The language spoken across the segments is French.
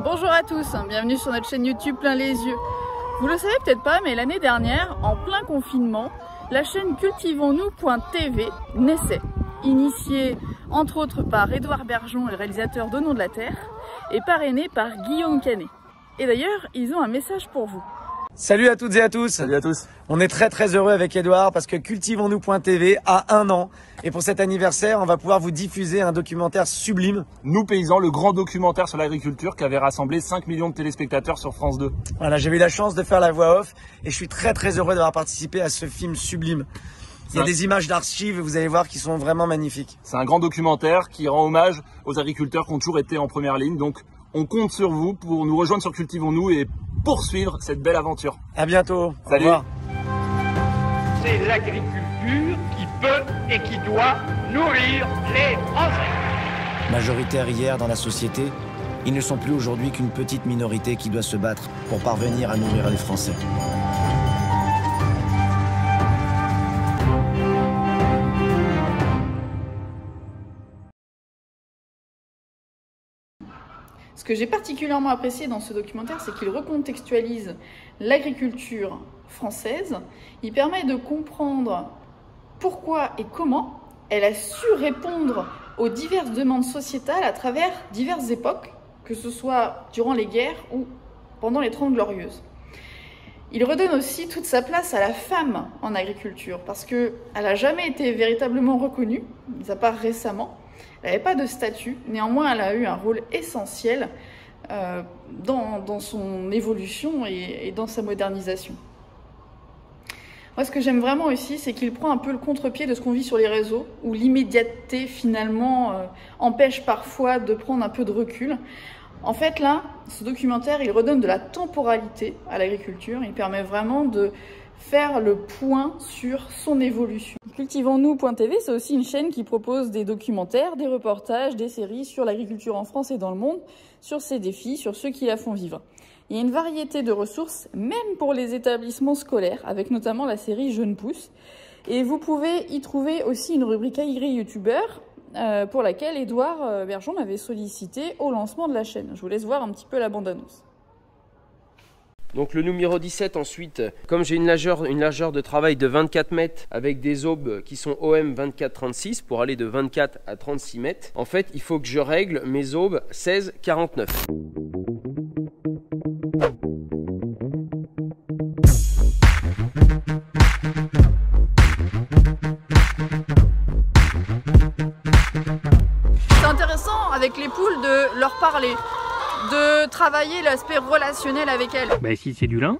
Bonjour à tous, bienvenue sur notre chaîne YouTube Plein les yeux. Vous le savez peut-être pas, mais l'année dernière, en plein confinement, la chaîne Cultivons-nous.tv naissait. Initiée entre autres par Édouard Bergeon, le réalisateur d'Au nom de la terre, et parrainée par Guillaume Canet. Et d'ailleurs, ils ont un message pour vous. Salut à toutes et à tous. Salut à tous. On est très heureux avec Édouard parce que Cultivons-nous.tv a 1 an. Et pour cet anniversaire, on va pouvoir vous diffuser un documentaire sublime. Nous paysans, le grand documentaire sur l'agriculture qui avait rassemblé 5 millions de téléspectateurs sur France 2. Voilà, j'ai eu la chance de faire la voix off et je suis très heureux d'avoir participé à ce film sublime. Il y a des images d'archives, vous allez voir, qui sont vraiment magnifiques. C'est un grand documentaire qui rend hommage aux agriculteurs qui ont toujours été en première ligne. Donc on compte sur vous pour nous rejoindre sur Cultivons-nous et poursuivre cette belle aventure. À bientôt. Salut. Au revoir. C'est l'agriculture qui peut et qui doit nourrir les Français. Majoritaires hier dans la société, ils ne sont plus aujourd'hui qu'une petite minorité qui doit se battre pour parvenir à nourrir les Français. Ce que j'ai particulièrement apprécié dans ce documentaire, c'est qu'il recontextualise l'agriculture française. Il permet de comprendre pourquoi et comment elle a su répondre aux diverses demandes sociétales à travers diverses époques, que ce soit durant les guerres ou pendant les 30 Glorieuses. Il redonne aussi toute sa place à la femme en agriculture, parce qu'elle n'a jamais été véritablement reconnue, mis à part récemment. Elle n'avait pas de statut, néanmoins elle a eu un rôle essentiel dans son évolution et dans sa modernisation. Moi, ce que j'aime vraiment aussi, c'est qu'il prend un peu le contre-pied de ce qu'on vit sur les réseaux, où l'immédiateté finalement empêche parfois de prendre un peu de recul. En fait là, ce documentaire, il redonne de la temporalité à l'agriculture, il permet vraiment de faire le point sur son évolution. Cultivons-nous.tv, c'est aussi une chaîne qui propose des documentaires, des reportages, des séries sur l'agriculture en France et dans le monde, sur ses défis, sur ceux qui la font vivre. Il y a une variété de ressources, même pour les établissements scolaires, avec notamment la série Jeunes Pousses. Et vous pouvez y trouver aussi une rubrique agri-youtubeur, pour laquelle Édouard Bergeon m'avait sollicité au lancement de la chaîne. Je vous laisse voir un petit peu la bande-annonce. Donc le numéro 17 ensuite, comme j'ai une largeur de travail de 24 mètres avec des aubes qui sont OM 24-36 pour aller de 24 à 36 mètres, en fait il faut que je règle mes aubes 16-49. C'est intéressant avec les poules de leur parler, de travailler l'aspect relationnel avec elles. Bah ici c'est du lin,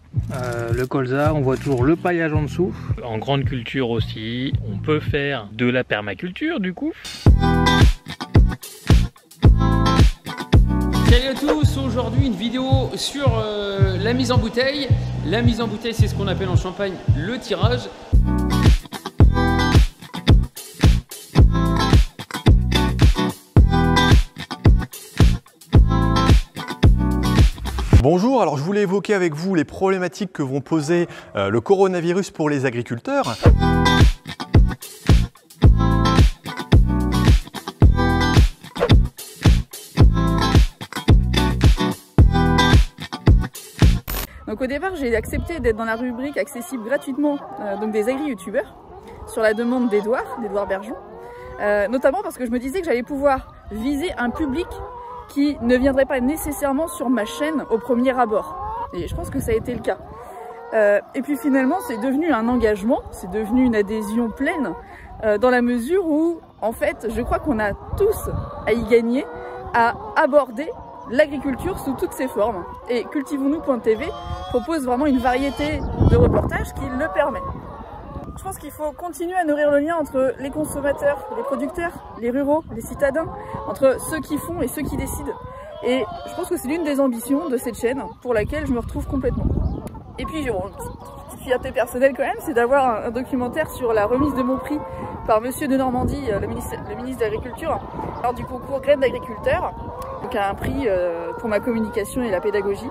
le colza, on voit toujours le paillage en dessous. En grande culture aussi, on peut faire de la permaculture du coup. Salut à tous, aujourd'hui une vidéo sur la mise en bouteille. La mise en bouteille, c'est ce qu'on appelle en Champagne le tirage. Bonjour, alors je voulais évoquer avec vous les problématiques que vont poser le coronavirus pour les agriculteurs. Donc au départ, j'ai accepté d'être dans la rubrique accessible gratuitement donc des agri-youtubeurs sur la demande d'Édouard Bergeon, notamment parce que je me disais que j'allais pouvoir viser un public qui ne viendrait pas nécessairement sur ma chaîne au premier abord. Et je pense que ça a été le cas. Et puis finalement, c'est devenu un engagement, c'est devenu une adhésion pleine, dans la mesure où, en fait, je crois qu'on a tous à y gagner, à aborder l'agriculture sous toutes ses formes. Et Cultivons-nous.tv propose vraiment une variété de reportages qui le permet. Je pense qu'il faut continuer à nourrir le lien entre les consommateurs, les producteurs, les ruraux, les citadins, entre ceux qui font et ceux qui décident. Et je pense que c'est l'une des ambitions de cette chaîne pour laquelle je me retrouve complètement. Et puis, bon, une petite fierté personnelle quand même, c'est d'avoir un documentaire sur la remise de mon prix par Monsieur de Normandie, le ministre de l'Agriculture, lors du concours Graines d'agriculteurs, donc un prix pour ma communication et la pédagogie.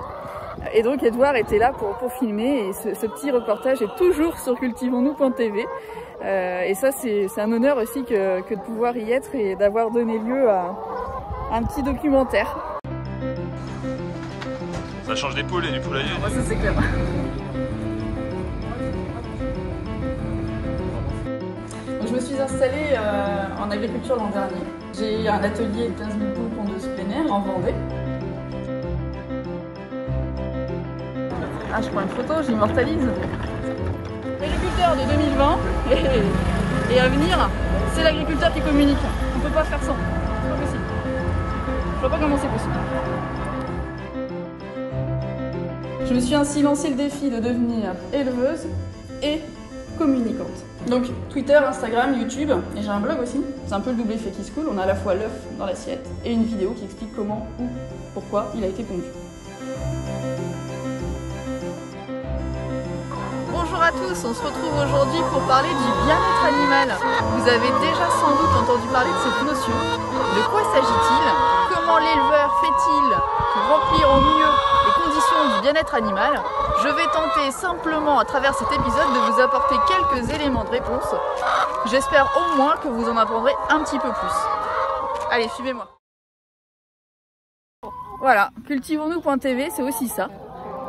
Et donc Édouard était là pour filmer et ce petit reportage est toujours sur Cultivons-nous.tv. Et ça c'est un honneur aussi que de pouvoir y être et d'avoir donné lieu à un petit documentaire. Ça change des poules et du poulailler. Moi, ça c'est clair. Je me suis installée en agriculture l'an dernier. J'ai un atelier de 15 000 poules pondeuses plein air en Vendée. Ah, je prends une photo, j'immortalise. L'agriculteur de 2020 et à venir, c'est l'agriculteur qui communique. On ne peut pas faire sans. C'est pas possible. Je vois pas comment c'est possible. Je me suis ainsi lancé le défi de devenir éleveuse et communicante. Donc Twitter, Instagram, YouTube, et j'ai un blog aussi. C'est un peu le double effet qui se coule. On a à la fois l'œuf dans l'assiette et une vidéo qui explique comment, où, pourquoi il a été pondu. Bonjour à tous, on se retrouve aujourd'hui pour parler du bien-être animal. Vous avez déjà sans doute entendu parler de cette notion. De quoi s'agit-il? Comment l'éleveur fait-il pour remplir au mieux les conditions du bien-être animal? Je vais tenter simplement à travers cet épisode de vous apporter quelques éléments de réponse. J'espère au moins que vous en apprendrez un petit peu plus. Allez, suivez-moi. Voilà, cultivons-nous.tv, c'est aussi ça.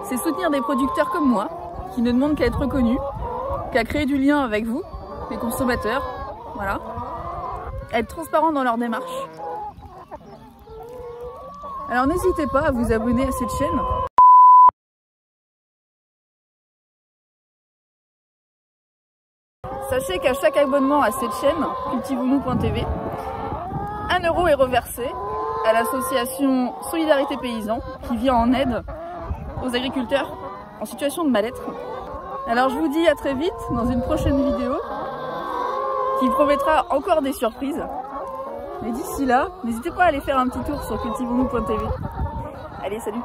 C'est soutenir des producteurs comme moi, qui ne demandent qu'à être reconnus, qu'à créer du lien avec vous, les consommateurs, voilà. Être transparent dans leur démarche. Alors n'hésitez pas à vous abonner à cette chaîne. Sachez qu'à chaque abonnement à cette chaîne, cultivons-nous.tv, 1 € est reversé à l'association Solidarité Paysan qui vient en aide aux agriculteurs en situation de mal-être. Alors je vous dis à très vite dans une prochaine vidéo qui promettra encore des surprises. Mais d'ici là, n'hésitez pas à aller faire un petit tour sur cultivons-nous.tv. Allez, salut!